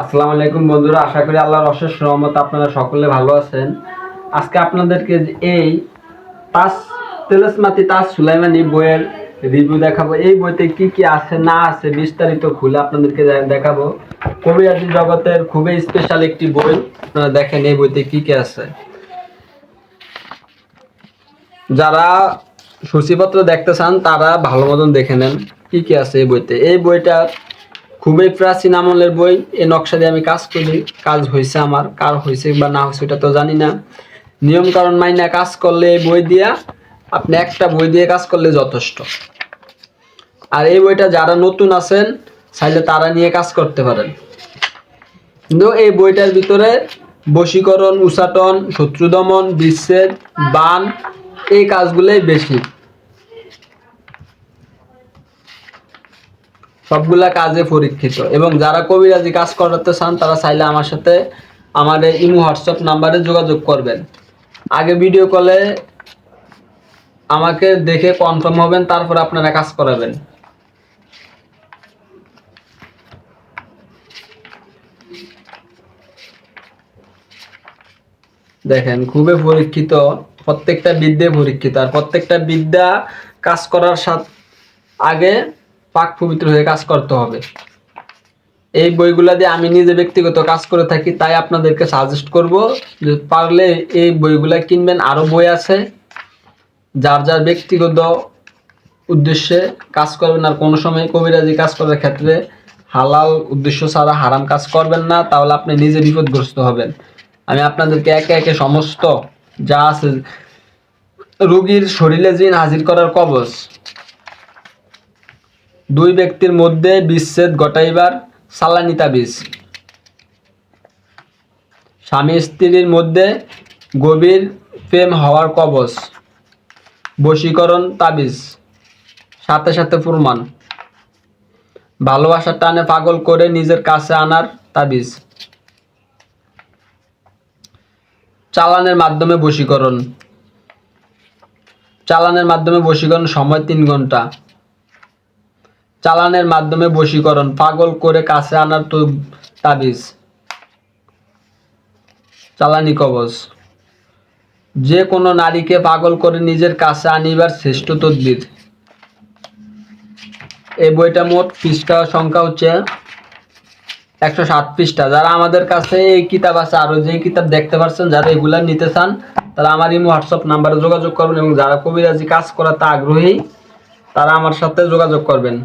আসসালামু আলাইকুম বন্ধুরা, আশা করি আল্লাহর অশেষ রহমত আপনারা সকলে ভালো আছেন। আজকে আপনাদেরকে এই তাজ তেলেসমাতি তাজ সুলাইমানি বইয়ের রিভিউ দেখাবো। এই বইতে কি কি আছে না আছে বিস্তারিত খুলে আপনাদেরকে দেখাবো। কবিরাজি জগতের খুবই স্পেশাল একটি বই। আপনারা দেখেন এই বইতে কি কি আছে। যারা সূচিপত্র দেখতে চান তারা ভালো মতন দেখে নেন কি কি আছে এই বইতে। এই বইটা খুবই প্রাচীন আমলের বই। এই নকশা দিয়ে আমি কাজ করি, কাজ হয়েছে আমার, কার হয়েছে বা না হয়েছে এটা তো জানি না। নিয়ম কারণ মাইনা কাজ করলে এই বই দিয়া আপনি একটা বই দিয়ে কাজ করলে যথেষ্ট। আর এই বইটা যারা নতুন আছেন চাইলে তারা নিয়ে কাজ করতে পারেন। কিন্তু এই বইটার ভিতরে বশীকরণ, উচাটন, শত্রু দমন, বিচ্ছেদ, বান এই কাজগুলোই বেশি। সবগুলা কাজে পরীক্ষিত। এবং যারা কবিরাজি কাজ করাতে চান তারা চাইলে আমার সাথে আমাদের ইমো হোয়াটসঅ্যাপ নাম্বারে যোগাযোগ করবেন। আগে ভিডিও কলে আমাকে দেখে কনফার্ম হবেন, তারপর আপনারা কাজ করাবেন। দেখেন খুবই পরীক্ষিত, প্রত্যেকটা বিদ্যে পরীক্ষিত। আর প্রত্যেকটা বিদ্যা কাজ করার সাথে আগে পাক পবিত্র হয়ে কাজ করতে হবে। এই বইগুলা দিয়ে আমি নিজে ব্যক্তিগত কাজ করে থাকি, তাই আপনাদেরকে সাজেস্ট করব যে পারলে এই বইগুলা কিনবেন। আরো বই আছে, যার যার ব্যক্তিগত উদ্দেশ্যে কাজ করবেন। আর কোনো সময় কবিরাজি কাজ করার ক্ষেত্রে হালাল উদ্দেশ্য ছাড়া হারাম কাজ করবেন না, তাহলে আপনি নিজে বিপদগ্রস্ত হবেন। আমি আপনাদেরকে একে একে সমস্ত যা আছে, রোগীর শরীরে জিন হাজির করার কবচ, দুই ব্যক্তির মধ্যে বিচ্ছেদ ঘটাইবার সালানি তাবিজ, স্বামী স্ত্রীর মধ্যে গভীর প্রেম হওয়ার কবচ, বশীকরণ তাবিজ, সাথে সাথে প্রমাণ, ভালোবাসার টানে পাগল করে নিজের কাছে আনার তাবিজ, চালানের মাধ্যমে বশীকরণ, চালানের মাধ্যমে বশীকরণ সময় 3 ঘন্টা, চালানের মাধ্যমে বশীকরণ পাগল করে কাছে আনার তাবিজ, চালানি কবচ, যে কোনো নারীকে পাগল করে নিজের কাছে আনিবার শ্রেষ্ঠ তদবির। এই বইটা মোট পৃষ্ঠা সংখ্যা হচ্ছে 107 পৃষ্ঠা। যারা আমাদের কাছে এই কিতাব আছে, আরো যে কিতাব দেখতে পাচ্ছেন, যারা এগুলা নিতে চান তারা আমার ইমো হোয়াটসঅ্যাপ নাম্বারে যোগাযোগ করবেন। এবং যারা কবিরাজি কাজ করাতে আগ্রহী তারা আমার সাথে যোগাযোগ করবেন।